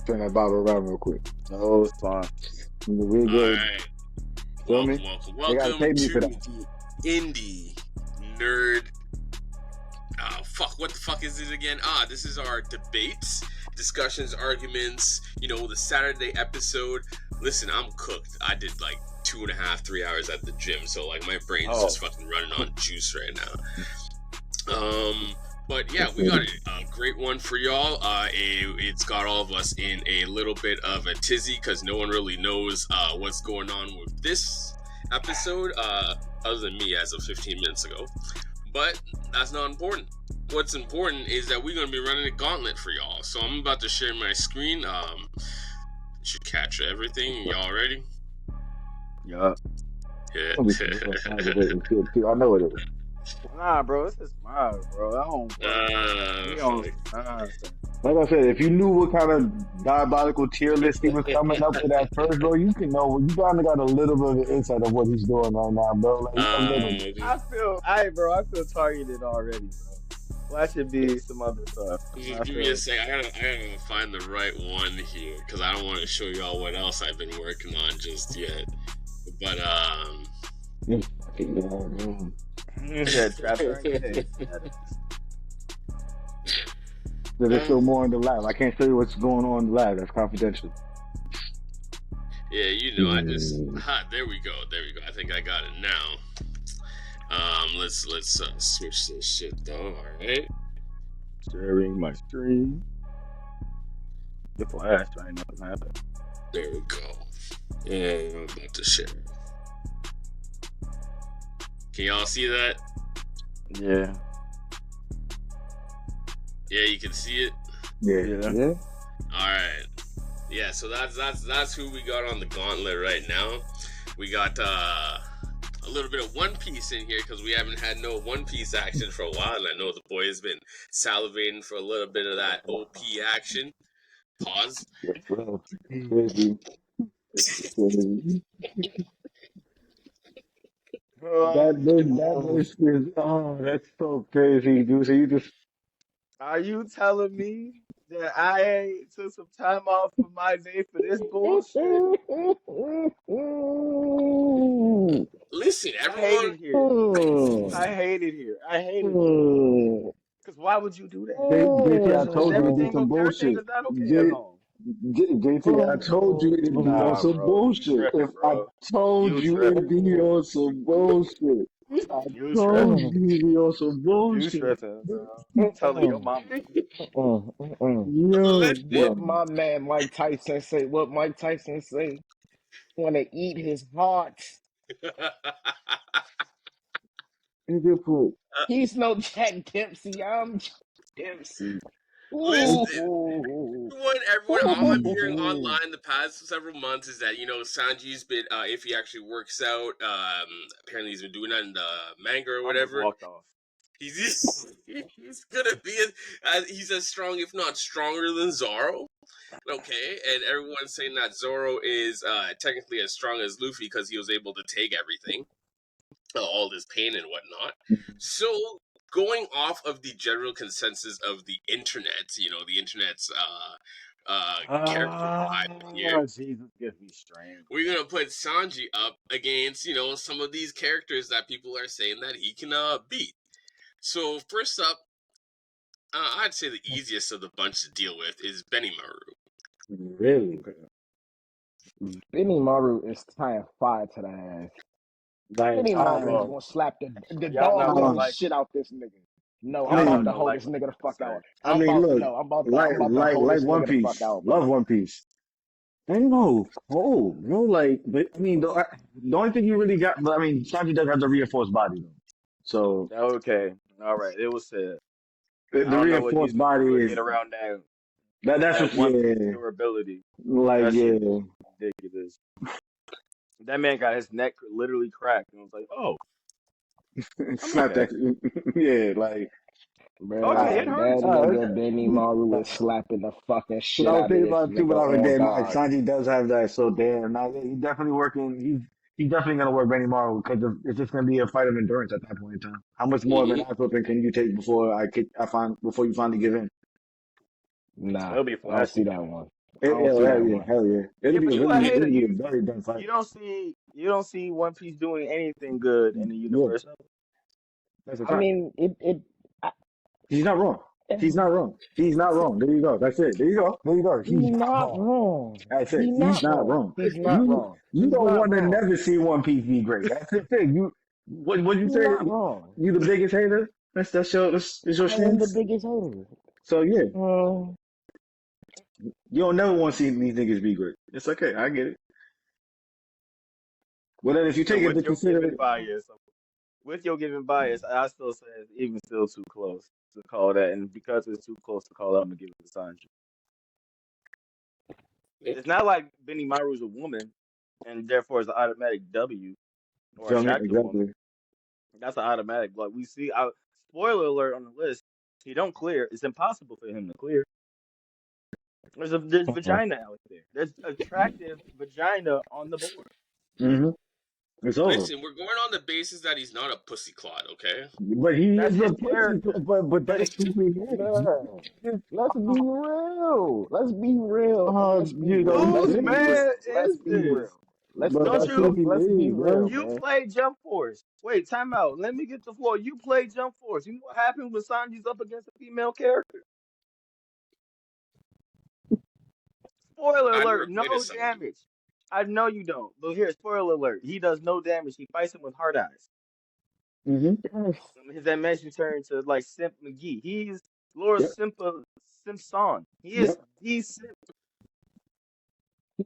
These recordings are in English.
Turn that bottle around real quick. Oh, it's fine. We're All good. right. Feel me? They gotta Welcome pay me to for that. the Indie Nerd. What the fuck is it again? This is our debates, discussions, arguments. The Saturday episode. Listen, I'm cooked. I did like 2.5, 3 hours at the gym, so like my brain's just fucking running on juice right now. But yeah, we got a great one for y'all. It's got all of us in a little bit of a tizzy because no one really knows what's going on with this episode, other than me as of 15 minutes ago. But that's not important. What's important is that we're going to be running a gauntlet for y'all. So I'm about to share my screen. Should catch everything. Y'all ready? Yeah. Yeah. I know what it is. Nah, bro, this is mine, bro. I don't. We don't. Like I said, if you knew what kind of diabolical tier list he was coming up with at first, bro, you can know. You kind of got a little bit of an insight of what he's doing right now, bro. Like, I feel targeted already, bro. Well, that should be some other stuff. Just give me a sec. I gotta find the right one here because I don't want to show y'all what else I've been working on just yet. But There's still more in the lab. I can't show you what's going on in the lab. That's confidential. Yeah, I just there we go. I think I got it now. Let's switch this shit though. All right. Sharing my screen. The flash, I know what's happening. There we go. Yeah, I'm about to share. Can y'all see that? Yeah. Yeah, you can see it. Yeah. All right. Yeah, so that's who we got on the gauntlet right now. We got a little bit of One Piece in here because we haven't had no One Piece action for a while, and I know the boy has been salivating for a little bit of that OP action. Pause. That's so crazy, dude. So you just. Are you telling me that I took some time off of my day for this bullshit? Listen, everyone. I hate it here. Because why would you do that? JT, I told you to do some bullshit. Everything is not okay at home. JT, I told you it would be on some bullshit. If I told you it would be on some bullshit. I told you it would be on some bullshit. You stressing, bro. I'm telling your mama. What my man Mike Tyson say? What Mike Tyson say? Want to eat his heart. He's no Jack Dempsey. I'm Jack Dempsey. Everyone, all I'm hearing online the past several months is that Sanji's been, if he actually works out, apparently he's been doing that in the manga or whatever. He's gonna be he's as strong, if not stronger, than Zoro. Okay, and everyone's saying that Zoro is technically as strong as Luffy because he was able to take everything, all this pain and whatnot. So, going off of the general consensus of the internet, the internet's character vibe here. Jesus, gives me strength. We're gonna put Sanji up against, some of these characters that people are saying that he can beat. So first up, I'd say the easiest of the bunch to deal with is Benimaru. Really? Benimaru is tying fire to the ass. Benimaru is gonna slap the dog shit out this nigga. No, I'm about to hold this nigga the fuck out. I'm about to hold this One Piece. The fuck out, love One Piece. I know, cold, bro. But I mean, the only thing you really got, but I mean, Sanji does have the reinforced body, though. So okay, all right, it was said. The reinforced body is get around that. That's what durability. Ridiculous. That man got his neck literally cracked, and I was like, "Oh, slap that." Yeah, like. Bro, that nigga Benimaru is slapping the fucking shit out of this nigga. Sanji does have that, so damn. Now he's definitely working. He's definitely gonna work Benimaru because it's just gonna be a fight of endurance at that point in time. How much more of an ass whooping can you take before you finally give in? Nah, I don't see that one. I don't see that one. Hell yeah. Yeah, but you a hater. It'll be a very dense fight. You don't see One Piece doing anything good in the Yeah, universe. that's a I fact. mean, I, He's not wrong. He's not wrong. He's not wrong. There you go. That's it. There you go. There you go. he's He's not not wrong. wrong. That's He's it. He's not not wrong. wrong. He's not wrong. You He's don't not want to wrong. never see One Piece be great. That's the thing. What you He's say? not wrong. You the biggest hater? That's your I am the stance. biggest hater. So yeah, Uh, you don't never want to see these niggas be great. It's okay. I get it. Well then, if you So take it to consider, with your given bias, I still say it's even still too close to call that, and because it's too close to call out, I'm gonna give it to Sanji. It's not like Benny Maru's a woman, and therefore it's an automatic W or feel me? attractive woman. Exactly. That's an automatic. Like we see, spoiler alert on the list. He don't clear. It's impossible for him to clear. There's vagina out there. There's attractive vagina on the board. Mm-hmm. It's over. Listen, we're going on the basis that he's not a pussy clod, okay? But he That's is his a pussy. character. But that's who he is. let's be real. Let's be real. Let's be You know, real. he Whose Let's be is. real. man Let's is be this? real. Let's But Don't that's who you? he let's be is, real, bro. You man. play Jump Force. Wait, time out. Let me get the floor. You play Jump Force. You know what happens when Sanji's up against a female character? Spoiler I never alert, played no as Sanji. damage. I know you don't. But here, spoiler alert. He does no damage. He fights him with hard eyes. Mm-hmm. His dimension turned to like Simp McGee. He's Lord Yep. Simpson. Yep. He's Simp.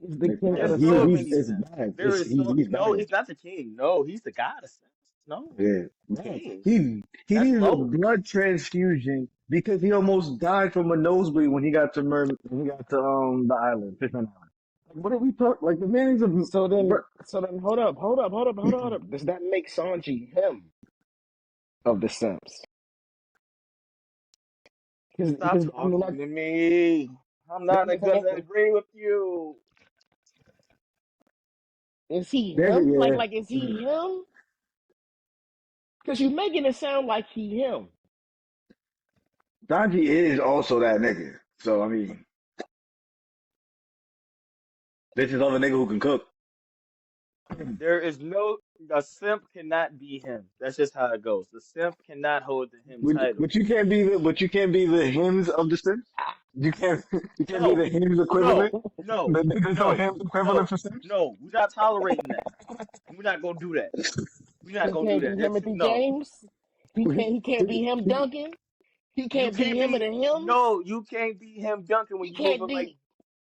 He's the king of There's the so Sims. many It's Simps. bad. There is He's no, bad. he's not the king. No, he's the god of Simps. No. Yeah. King. He That's needs a low. blood transfusion because he almost died from a nosebleed when he got to the island, Fishman Island. Like, what are we talking? Like the man is a So then, bro- hold up. Does that make Sanji him of the Sims? Stop Because I mean, talking to me. I'm not gonna agree with you. is he There's him? yeah. Like, is he him? Because you're making it sound like he him. Sanji is also that nigga. So I mean, this is other nigga who can cook. There is a simp cannot be him. That's just how it goes. The simp cannot hold the him title. But you can't be the hymns of the Sims. You can't be No, the hymns no, equivalent. no, The niggas no, don't hymns equivalent for Sims. no. We're not tolerating that. We're not gonna do that. We're not He gonna do can't that. be That's too Timothy no. James. He can't be him Duncan. He You can't be can't him in be the hymns. no. You can't be him Duncan He can't be.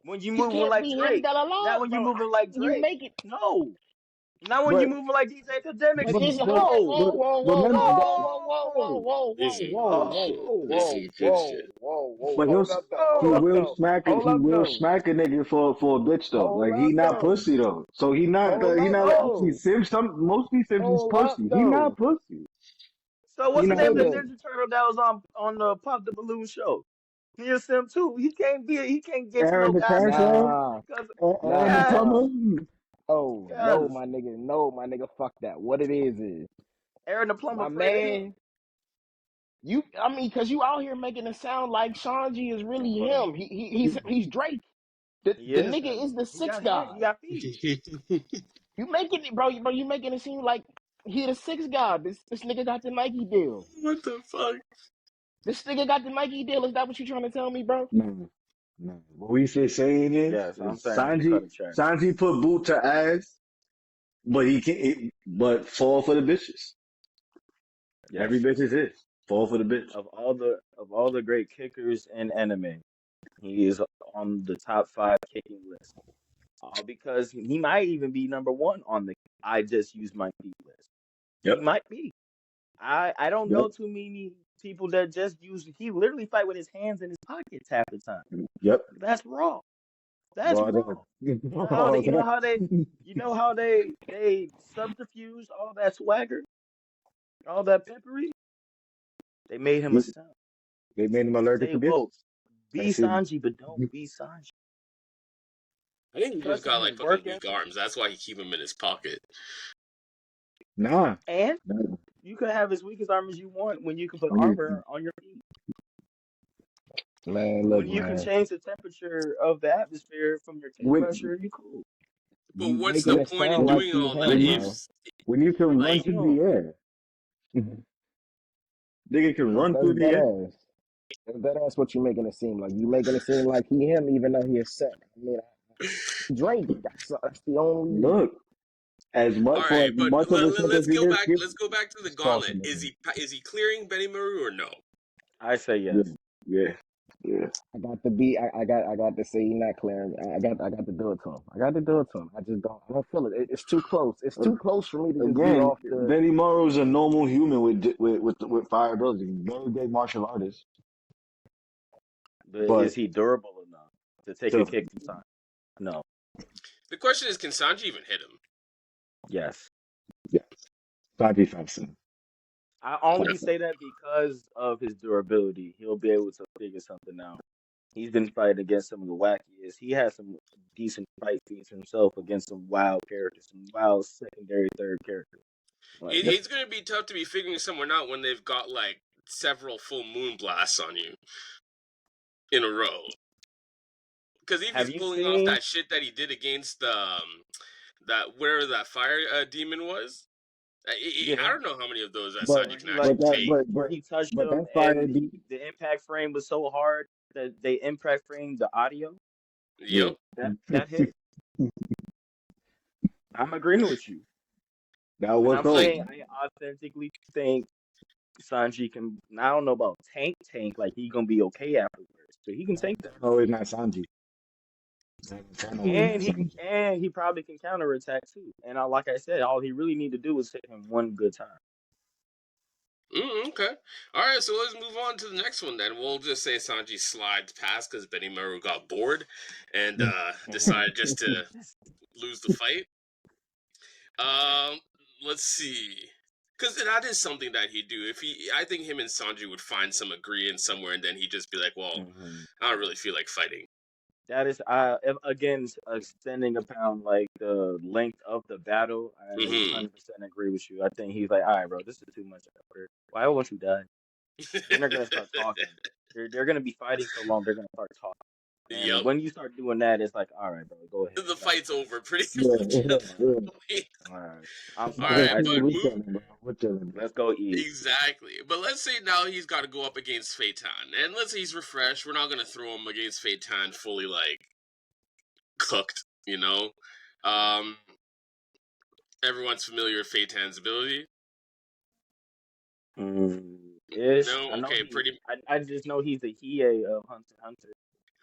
when you He moving can't like be him. Drake. Da la la, Not when you bro. moving like You Drake. make it. No. Not when you But moving like DJ Academics. But this but No. but remember, This is bullshit. This is bullshit. whoa. but Hold up though. he will smack a nigga for a bitch though. Hold Like he up not though. pussy though. So he not Hold up like pussy. though. Sims most of these Sims is Hold up pussy. He though. not pussy. So He what's the not name of the pussy. Nigga. Ninja Turtle that was on the Pop the Balloon show? He is him too. He can't get to Aaron no the god status Cancer, Nah. because Aaron the yes, Nah. Plumber. Oh, yes. no, my nigga, fuck that. What it is Aaron the Plumber my played to him. man, I mean, cause you out here making it sound like Shanji is really him. He's Drake. He The is nigga him. is the He got sixth hand. god. He got feet. You making it, bro, you making it seem like he the sixth god. This nigga got the Nike deal. What the fuck? This nigga got the Nike deal. Is that what you trying to tell me, bro? No, no. What we saying Yes, I'm is saying you cut a check. Sanji put boot to ass, but he can't. But fall for the bitches. Yes. Every bitch is his. Fall for the bitch. Of all the great kickers in anime, he is on the top 5 kicking list. Because he might even be number 1 on the I just used my feet list. Yep. He might be. I don't know too many people that just use. He literally fight with his hands in his pockets half the time. Yep. That's raw. That's Raw raw. You know how they subterfuge all that swagger, all that peppery. They made him a simp. They made him allergic Stay to bitches. woke. Be Sanji, but don't be Sanji. I think he just got like fucking Working. weak arms. That's why he keep him in his pocket. Nah. And you can have as weak as arm as you want when you can put armor on your feet. Man, look, When you can man. change the temperature of the atmosphere from your tape When measure, you cool. But You what's the making it point in sound like doing he all that him, when you bro. if when you can run like You through don't. the air, nigga can run through That's the dead air. ass. That's ass what you making it seem like. You making it seem like he him, even though he is set. I mean, Drake. That's the only. Look, as all much for right, as but much of a suck as let's he go is, back. give Let's go back to the it's false gauntlet. in this one. Is he clearing Benny Maru or no? I say Yeah, yes. yeah, yeah. I got to be. I got to say he not clearing. I got to do it to him. I got to do it to him. I just don't. I don't feel it. It's too close. It's too close for me to just be Again, off the. Benny Morrow's a normal human with fire ability, very great martial artist. But is But he durable enough to take a to kick from Sanji? No. The question is, can Sanji even hit him? Yes. yeah, Sanji Thompson. I only say that because of his durability. He'll be able to figure something out. He's been fighting against some of the wackiest. He has some decent fight feats himself against some wild characters, some wild secondary, third characters. Like, It's going to be tough to be figuring someone out when they've got like several full moon blasts on you in a row. Because if have he's you pulling off seen? that shit that he did against that whatever that fire demon was, I Yeah, don't know how many of those that But Sanji where can he like actually but that take. where he touched but him that fire and deep. the impact frame was so hard that they impact framed the audio. Yeah, Yep. That hit. I'm agreeing with you, that and was I'm Like, cold. saying I authentically think Sanji can. I don't know about tank like he gonna be okay afterwards, but he can tank that. No, it's not Sanji. Eternal is not Sanji. And he probably can counterattack too. And like I said, all he really need to do is hit him one good time. okay. All right, so let's move on to the next one then. We'll just say Sanji slides past because Benny Maru got bored and decided just to lose the fight. Um, let's see. Because that is something that he'd do. I think him and Sanji would find some agreement somewhere, and then he'd just be like, "Well, Hmm. I don't really feel like fighting." That is, again, extending upon like the length of the battle. I Mm-hmm. 100% agree with you. I think he's like, all right, bro, this is too much effort. Why won't you die? Then they're gonna start talking. They're gonna be fighting so long. They're gonna start talking. And Yep. when you start doing that, it's like, all right, bro, go ahead. The Get out fight's over pretty Yeah, much yeah, at the that way. yeah. point. All right. I'm All sorry. right, I but We screwed move up. chilling, bro. We're chilling, bro. Let's go eat. exactly. But let's say now he's got to go up against Phaeton, and let's say he's refreshed. We're not gonna throw him against Phaeton fully like cooked, you know. Um, everyone's familiar with Phaeton's ability. Ish. No, I know okay, he. pretty. I just know he's the Hiei of Hunter x Hunter.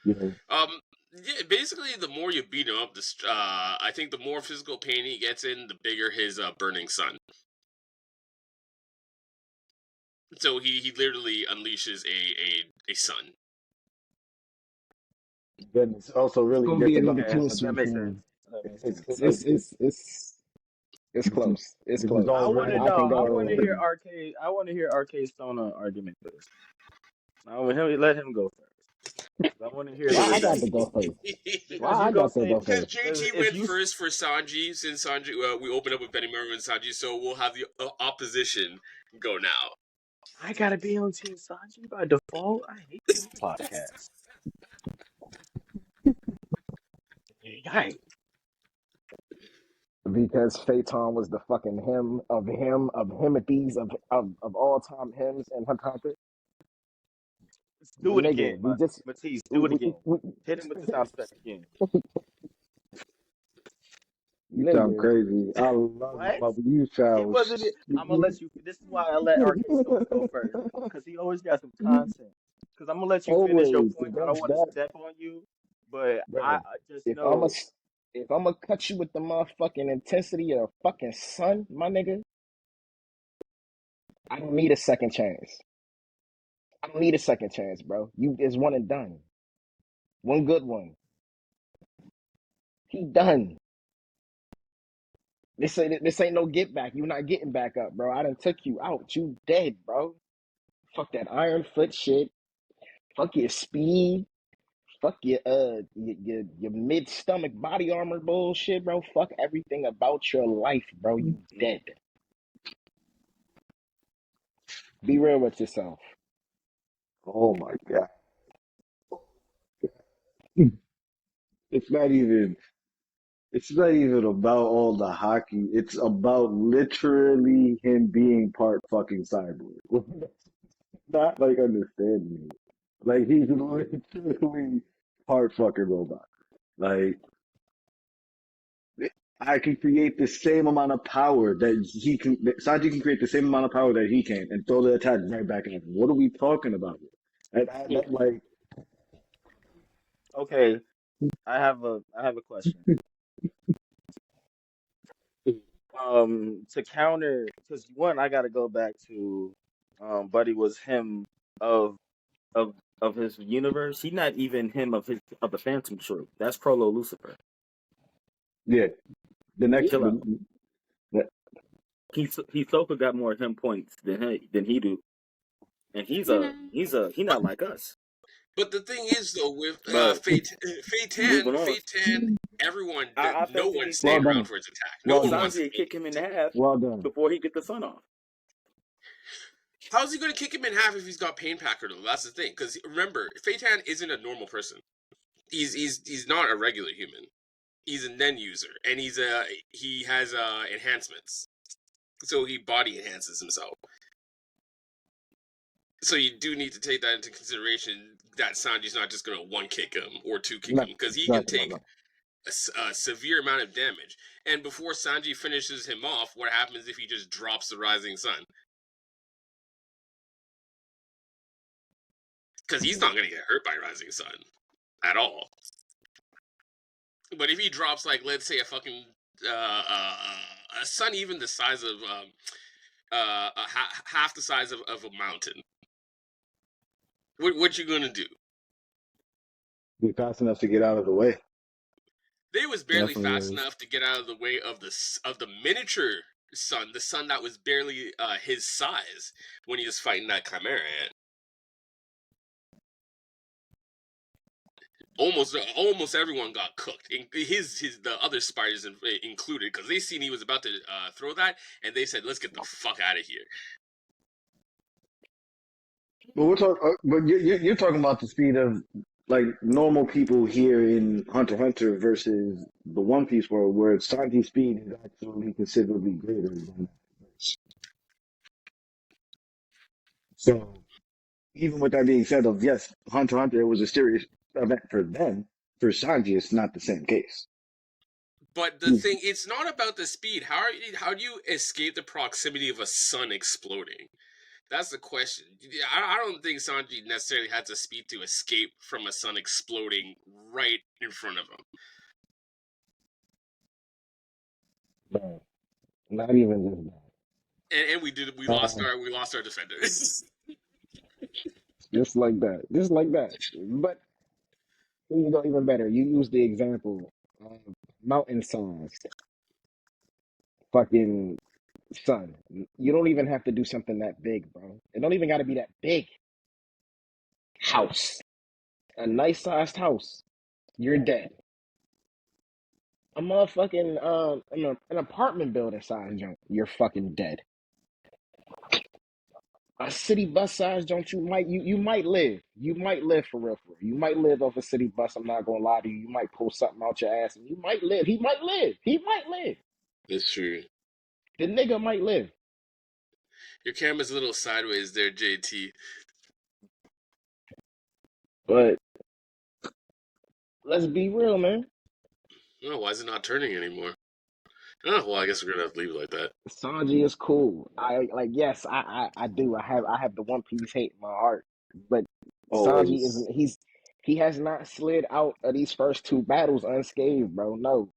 Yeah. Yeah, basically, the more you beat him up, I think the more physical pain he gets in, the bigger his burning sun. So he literally unleashes a sun. Then it's also It's really gonna be a different nigga Okay, about team that switch, makes sense. man. That makes it's sense. it's It's it's, it's, it's it's it's this is close. It's this is close. I all want to relative. I can know. I want to go. hear RK. I want to hear RK Stona argument first. I want him. Let him go first. 'Cause I want to hear the Why I got to rebuttal. go first? Because Why you I go got to say go Because first? because JT if went you first for Sanji, since Sanji we opened up with Benny Maru and Sanji, so we'll have the opposition go now. I gotta be on Team Sanji by default. I hate this podcast. Yikes. Because Phaeton was the fucking him of himothies of all time hymns and Hunter x Hunter. Let's do it Nigga, again, we just Matisse. Do it we, again. Hit him with the sound effect again. You sound nigga. crazy. I love you, What? but you It sound. wasn't it. I'm gonna let you. This is why I let RK Stona go first, because he always got some content. Because I'm gonna let you finish your Always. point. I don't That's want to that, step on you, but I bro. just If I'm a know if I'm gonna cut you with the motherfucking intensity of the fucking sun, my nigga, I don't need a second chance. I don't need a second chance, bro. You is one and done. One good one. He done. This ain't no get back. You not getting back up, bro. I done took you out. You dead, bro. Fuck that iron foot shit. Fuck your speed. Fuck your mid stomach body armor bullshit, bro. Fuck everything about your life, bro. You dead. Be real with yourself. Oh my god. It's not even. It's not even about all the hockey. It's about literally him being part fucking cyborg. Not like understanding it. Like he's literally part fucking robot. Like I can create the same amount of power that he can. That Sanji can create the same amount of power that he can, and throw the attack right back at him. What are we talking about here? That like Okay, I have a question. To counter, because one, I got to go back to, Buddy was him of of of his universe. He's not even him of the Phantom Troop. That's Prolo Lucifer. yeah. The next Chill out. the, Hisoka got more him points than he do, and he not like us. But the thing is, though, with But moving on, Fate Tan, everyone, I no felt that one he stayed well around done, for his attack. No well one done, wants to Sanji be. kick him in half well done. before he get the sun off. How's he going to kick him in half if he's got Pain Packer, though? That's the thing. Because remember, Fate Tan isn't a normal person. He's not a regular human. He's a Nen user, and he has enhancements. So he body enhances himself. So you do need to take that into consideration. That Sanji's not just going to one kick him or two kick No, him, because he can exactly, take a severe amount of damage. And before Sanji finishes him off, what happens if he just drops the Rising Sun? Because he's not going to get hurt by Rising Sun at all. But if he drops, like, let's say a fucking a sun even the size of half the size of a mountain, what you gonna do? be fast enough to get out of the way. They was barely Definitely fast is. enough to get out of the way of the miniature sun, the sun that was barely his size when he was fighting that Chimera ant. Almost everyone got cooked. The other spiders included, because they seen he was about to throw that, and they said, "Let's get the fuck out of here." But but you're talking about the speed of like normal people here in Hunter x Hunter versus the One Piece world, where Sanji's speed is actually considerably greater than that. So even with that being said, of yes, Hunter x Hunter was a serious event for them. For Sanji, it's not the same case. But the thing, it's not about the speed. How do you escape the proximity of a sun exploding? That's the question. I don't think Sanji necessarily has the speed to escape from a sun exploding right in front of him. Bro, not even just that. And we lost our defenders. Just like that. Just like that. But you go even better. You use the example of mountain-sized fucking sun. You don't even have to do something that big, bro. It don't even got to be that big. House. A nice sized house. You're dead. A motherfucking an apartment building size junk. You're fucking dead. A city bus size junk. You might live. You might live for real, for real. You might live off a city bus. I'm not gonna lie to you. You might pull something out your ass, and you might live. He might live. He might live. That's true. The nigga might live. Your camera's a little sideways there, JT. But let's be real, man. Oh, why is it not turning anymore? Oh, well, I guess we're gonna have to leave it like that. Sanji is cool. Yes, I do. I have the One Piece hate in my heart. But Sanji Always. isn't he has not slid out of these first two battles unscathed, bro. No.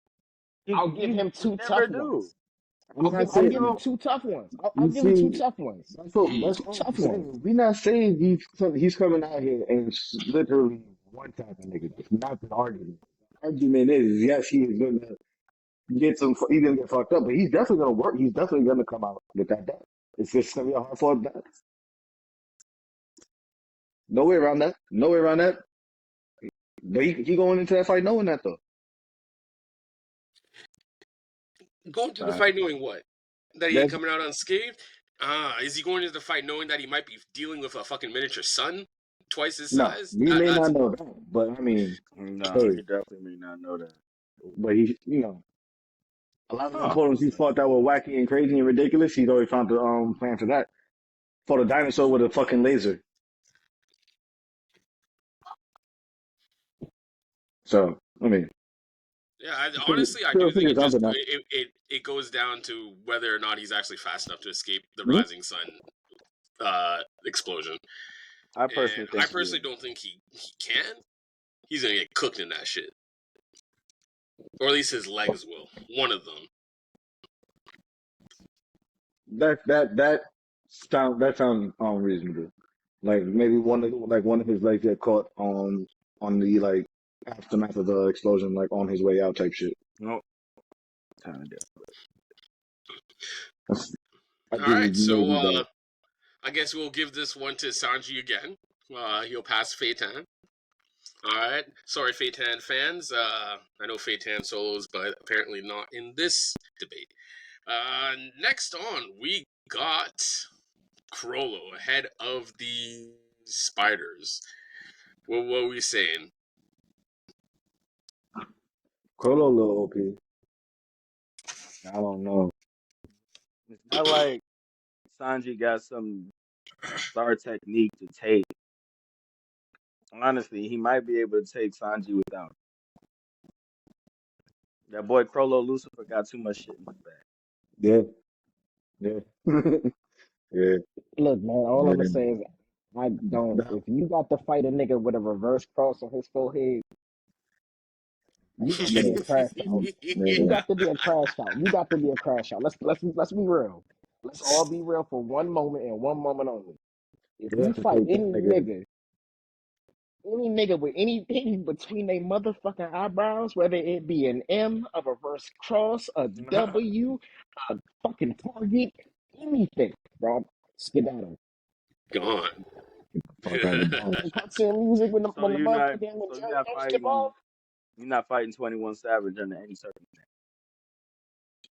I'll give him He two never tough do. ones. I'm not I'll give him saying two tough ones. I'll you give him two see. tough ones. That's Two all I'm tough ones. saying. We're not saying he's coming out here and literally one tapping niggas. It's not the argument. The argument is yes, he is gonna get some. He's gonna get fucked up, but he's definitely gonna work. He's definitely gonna come out with that death. It's just gonna be a hard fought death. No way around that. No way around that. But he going into that fight knowing that though. Going to the Right. fight knowing what? That he ain't That's coming out unscathed? Is he going into the fight knowing that he might be dealing with a fucking miniature sun twice his No, size. he may That's not know that, but I mean, No, hey, he definitely may not know that. but he, a lot of the Huh. opponents he's fought that were wacky and crazy and ridiculous. He's already found the plan for that. Fought a dinosaur with a fucking laser. So I mean, yeah. Honestly, I do still think figure it just something out. it goes down to whether or not he's actually fast enough to escape the Hmm? rising sun explosion. I And personally I think he personally is. don't think he can. He's gonna get cooked in that shit, or at least his legs will. One of them. That sounds unreasonable. Like maybe one of his legs get caught on the like aftermath of the explosion, like on his way out type shit. No, kind of. I All give you right, so maybe that. I guess we'll give this one to Sanji again. He'll pass Feitan. All right. Sorry, Feitan fans. I know Feitan solos, but apparently not in this debate. Next on, we got Crollo ahead of the Spiders. What were we saying? Crollo a little OP. I don't know. It's not like Sanji got some star technique to take. Honestly, he might be able to take Sanji without him. That boy Crollo Lucifer got too much shit in his bag. Yeah, yeah, yeah. Look, man, all I'm gonna Yeah. say is I don't. That- If you got to fight a nigga with a reverse cross on his forehead, you got to be yeah, a crash out. You yeah, got to be a crash out. You got to be a crash out. Let's be real. Let's all be real for one moment and one moment only. If you you have to fight take that nigga. any nigga with anything between their motherfucking eyebrows, whether it be an M, a reverse cross, a W, a fucking target, anything, bro, skedaddle. Gone. Fuck out of Like town. the cartoon music when the So you're not motherfucking so you're not Jones skip off. fighting 21 Savage under any circumstance.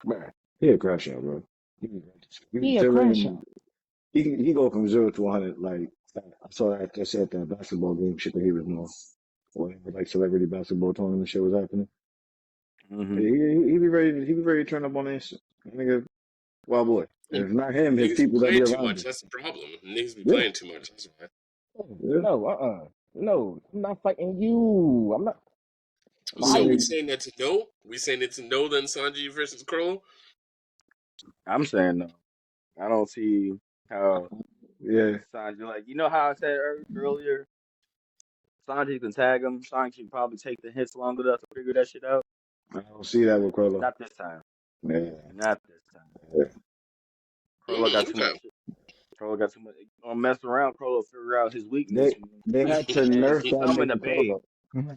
Man, He a crash out, bro. He he a crash out. he go from 0 to 100 like I saw that I said that basketball game shit that he was on. Whatever like celebrity basketball tournament shit was happening. Mm-hmm. He be ready to turn up on that shit. That nigga wild boy. If not him, his Niggas be people that be playing too around much. him. That's the problem. Niggas be Yeah, playing too much. That's why. yeah. No, no, I'm not fighting you. I'm not. So Nigga, we My saying that's a no? We saying it's a no then Sanji versus Crollo? I'm saying no. I don't see how yeah. Sanji how I said earlier. Sanji can tag him. Sanji can probably take the hits long enough to figure that shit out. I don't see that with Crollo. Not this time. Yeah, Not this time. yeah. Crollo got too Okay. much shit. Crollo got too much. Don't mess around. Crollo figure out his weakness They had to and nerf that summon the nigga babe. Crollo.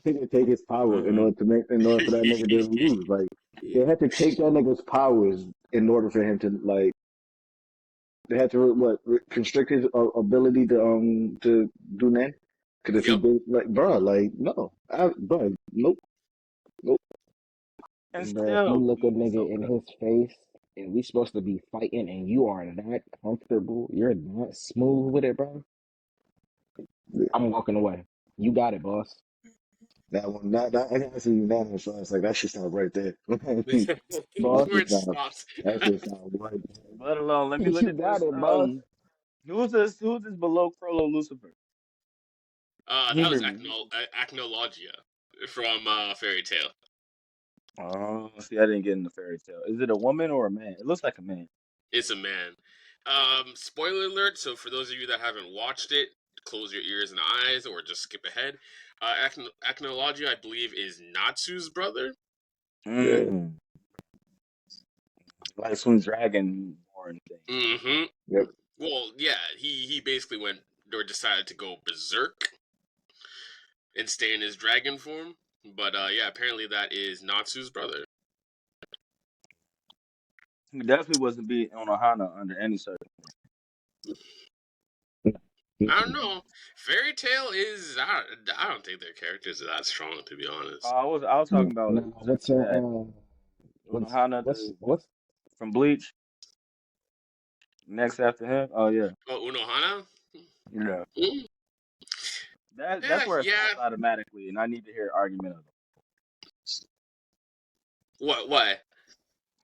They had to take his power Mm-hmm. in order for that nigga to lose. Like they had to take that nigga's powers in order for him to like. They had to constrict his ability to do that. Because if he Yep. did like, bro, like no, bro, nope, nope. And Bruh, if you still, look a he's nigga so in good. his face and we supposed to be fighting and you are not comfortable, you're not smooth with it, bro. I'm walking away. You got it, boss. That one, that I can see unanimous. So it's like that shit sound right there. That Boss. Where shit it sound, stops. that shit sound right there. Let alone, let me look You at got this. it, boss. Who's this? Who's this below Crollo Lucifer? That was Human. Acnologia from Fairy Tale. Oh, see, I didn't get in the fairy tale. Is it a woman or a man? It looks like a man. It's a man. Spoiler alert. So for those of you that haven't watched it, close your ears and eyes, or just skip ahead. Acnologia, I believe, is Natsu's brother. Yeah, Mm. Like some dragon born thing. Mm-hmm. yep. Well, yeah, he basically went or decided to go berserk and stay in his dragon form. But yeah, apparently that is Natsu's brother. He definitely wasn't beat on Ohana under any circumstance. I don't know. Fairy Tale is I don't think their characters are that strong, to be honest. I was talking about No, what's your that Unohana what's from Bleach. Next after him. Oh yeah. Oh, Unohana. Yeah. Mm. That's where it Yeah. stops automatically, and I need to hear an argument of What?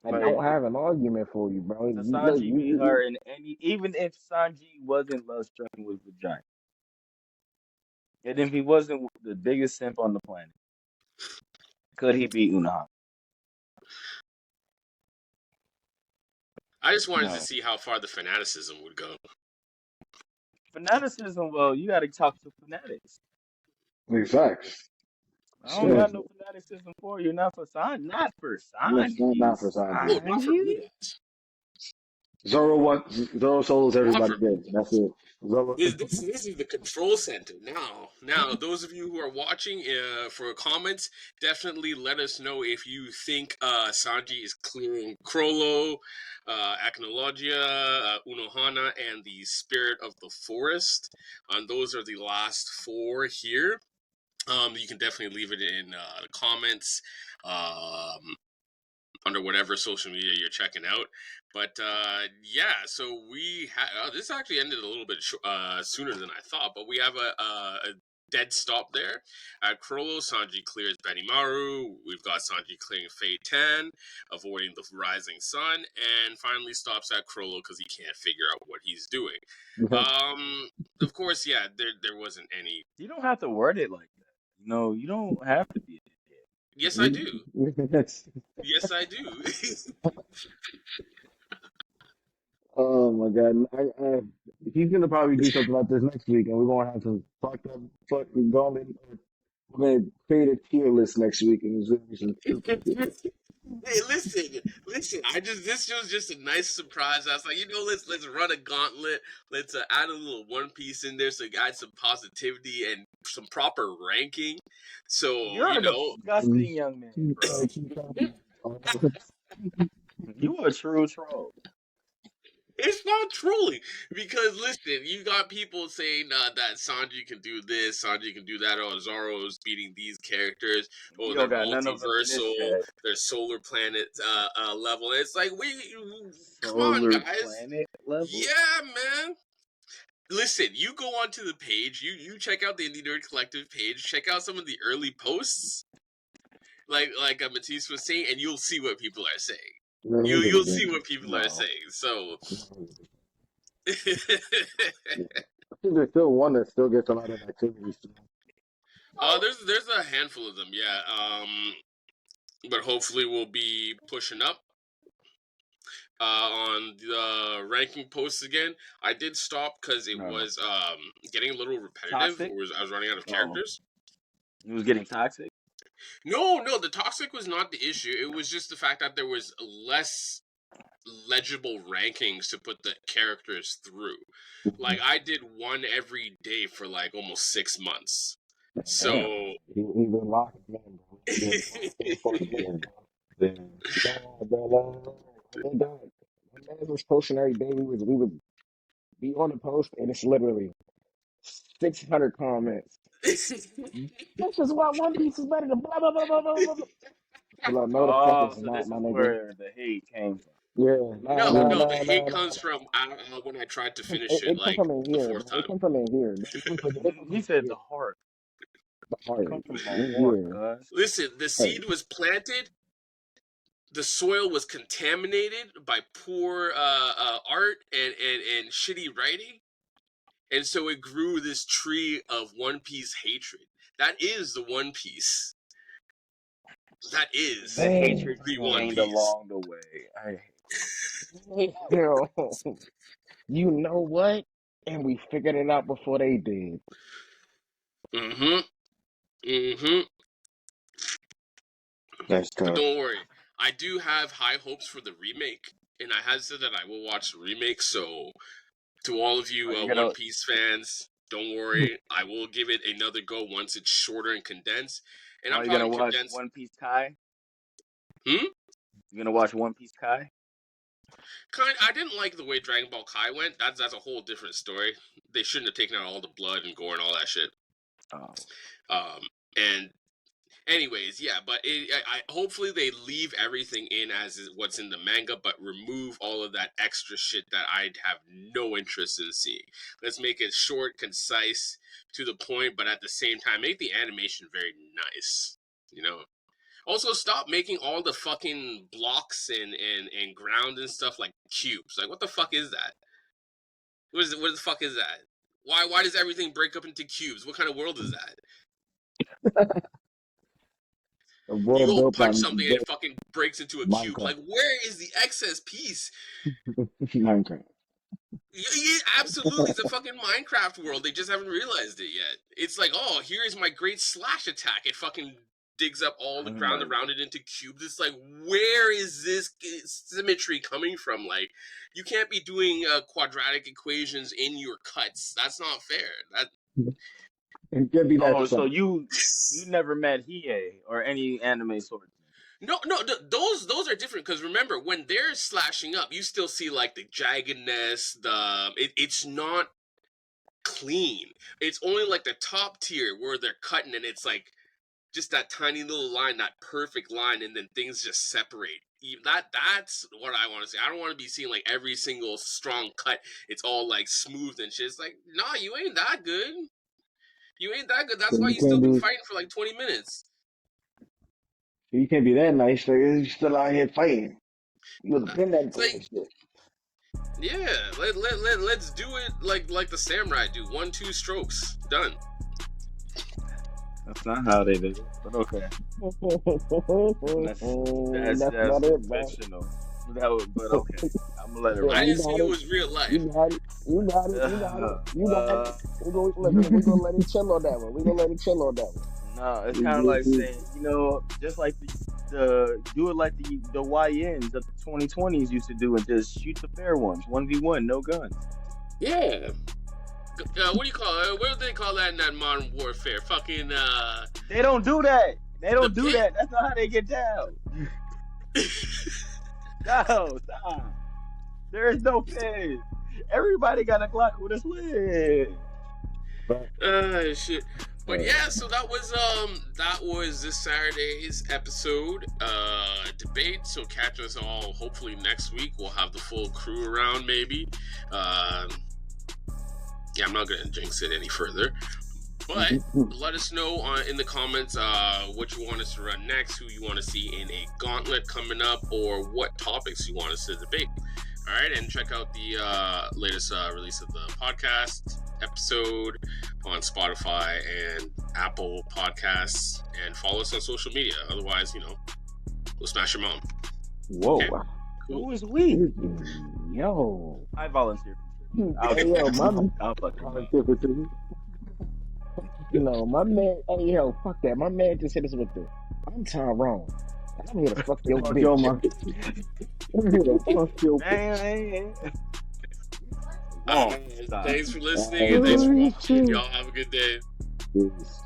I it. don't have an argument for you, bro. But You look, Sanji beat her in any, even if Sanji wasn't love struck with vagina, and if he wasn't the biggest simp on the planet, could he beat Unohana? I just wanted to No. see how far the fanaticism would go. Fanaticism, well, you got to talk to fanatics. Big facts. I don't Still, got no fanaticism for you, not for Sanji, not for not Sanji. for Sanji. Oh, not for Sanji? Udat. Zoro solos Not everybody for good. That's it. Zoro. this is the control center now. Those of you who are watching for comments, definitely let us know if you think Sanji is clearing Crollo, Acnologia, Unohana, and the Spirit of the Forest. Those are the last 4 here. You can definitely leave it in the comments. Under whatever social media you're checking out. But yeah, so we this actually ended a little bit sooner than I thought, but we have a dead stop there. At Crollo, Sanji clears Benimaru. We've got Sanji clearing Fei Tan, avoiding the rising sun, and finally stops at Crollo because he can't figure out what he's doing. Of course, yeah, there wasn't any. You don't have to word it like that. No, you don't have to be a dickhead. Yes, I do. Yes, I do. Oh my God. He's gonna probably do something like this next week, and we're gonna have some fucked up fucking gauntlet. We're gonna create a tier list next week, and it's gonna be some stupid shit. Hey, listen. This was just a nice surprise. I was like, let's run a gauntlet. Let's add a little One Piece in there, so you add some positivity and some proper ranking. So You're a disgusting young man, bro. You a true troll. it's not trolling because listen, you got people saying that Sanji can do this, Sanji can do that. Oh, Zoro's beating these characters. Oh, We they're don't got none of them in this multiversal. chat. They're solar planet level. It's like come on, Solar guys. planet level. Yeah, man. Listen, you go onto the page, you check out the Indie Nerd Collective page, check out some of the early posts, like Matisse was saying, and you'll see what people are saying. You'll see what people are saying. So I think there's still one that still gets a lot of activities. there's a handful of them, yeah. But hopefully we'll be pushing up on the ranking posts again. I did stop because it was getting a little repetitive. Toxic? I was running out of Oh. characters. It was getting toxic. No, the toxic was not the issue. It was just the fact that there was less legible rankings to put the characters through. Like I did one every day for like almost 6 months. So He been locked in. My man was posting every day. We would be on the post, and it's literally 600 comments. This is why One Piece is better than blah blah blah blah blah blah. Like, no, the fuck Oh, it's so not, this my is nigga. where the hate came from. Yeah, no, the hate comes from when I tried to finish it It come like from in the here. 4th It time. come from in here. He said the heart. The heart. Come from the Yeah. heart, cuz. Listen, the seed was planted. The soil was contaminated by poor art and shitty writing. And so it grew this tree of One Piece hatred. That is the One Piece. That is The hatred the you One gained Piece. along the way. I hate Yo, you know what? And we figured it out before they did. that's But tough. don't worry. I do have high hopes for the remake. And I have said that I will watch the remake. So to all of you One Piece fans, don't worry. I will give it another go once it's shorter and condensed. And I'm Are you gonna talking watch condensed. One Piece Kai? Hmm? You gonna watch One Piece Kai? I didn't like the way Dragon Ball Kai went. That's a whole different story. They shouldn't have taken out all the blood and gore and all that shit. Oh. And Anyways, yeah, but hopefully they leave everything in as is what's in the manga, but remove all of that extra shit that I'd have no interest in seeing. Let's make it short, concise, to the point, but at the same time, make the animation very nice. You know. Also, stop making all the fucking blocks and ground and stuff like cubes. Like, what the fuck is that? What the fuck is that? Why does everything break up into cubes? What kind of world is that? A You world go built punch on something and it fucking breaks into a cube. Minecraft. Like, where is the excess piece? Minecraft. Yeah, absolutely. It's a fucking Minecraft world. They just haven't realized it yet. It's like, oh, here's my great slash attack. It fucking digs up all the ground around it into cubes. It's like, where is this symmetry coming from? Like, you can't be doing quadratic equations in your cuts. That's not fair. That It could be that. Oh, so you never met Hiei or any anime swordsman? No, those are different because remember when they're slashing up, you still see like the jaggedness. It's not clean. It's only like the top tier where they're cutting, and it's like just that tiny little line, that perfect line, and then things just separate. That's what I want to see. I don't want to be seeing like every single strong cut. It's all like smooth and shit. It's like, nah, you ain't that good. You ain't that good. That's why you still been fighting for like 20 minutes. You can't be that nice. Like, you're still out here fighting. You gotta pin that like, shit. Yeah, let's do it like the samurai do. 1-2 strokes. Done. That's not how they do it, but okay. That's not it, bro. fictional. But okay, I'm gonna let it I ride. didn't say it was real life. You got it. You got it. We're gonna let it chill on that one. No, it's kind of like saying, just like the do it like the YNs of the 2020s used to do, and just shoot the fair ones, 1v1, no guns. Yeah. What do you call it? What do they call that in that Modern Warfare? Fucking They don't do that. They don't do that. That's not how they get down. No, stop. There is no pin. Everybody got a Glock with a sling. Shit. But yeah, so that was this Saturday's episode debate. So catch us all hopefully next week. We'll have the full crew around maybe. Yeah, I'm not gonna jinx it any further. But let us know in the comments what you want us to run next, who you want to see in a gauntlet coming up, or what topics you want us to debate. All right, and check out the latest release of the podcast episode on Spotify and Apple Podcasts, and follow us on social media. Otherwise, we'll smash your mom. Whoa. Okay. Who is we? Yo. I volunteer. Hey, yo, my man. Hey, yo, fuck that. My man just hit us with the. I'm Tyrone. I'm here to fuck your bitch. Yo, man. I'm here to fuck your bitch. Thanks for listening and thanks for watching. Y'all have a good day. Peace.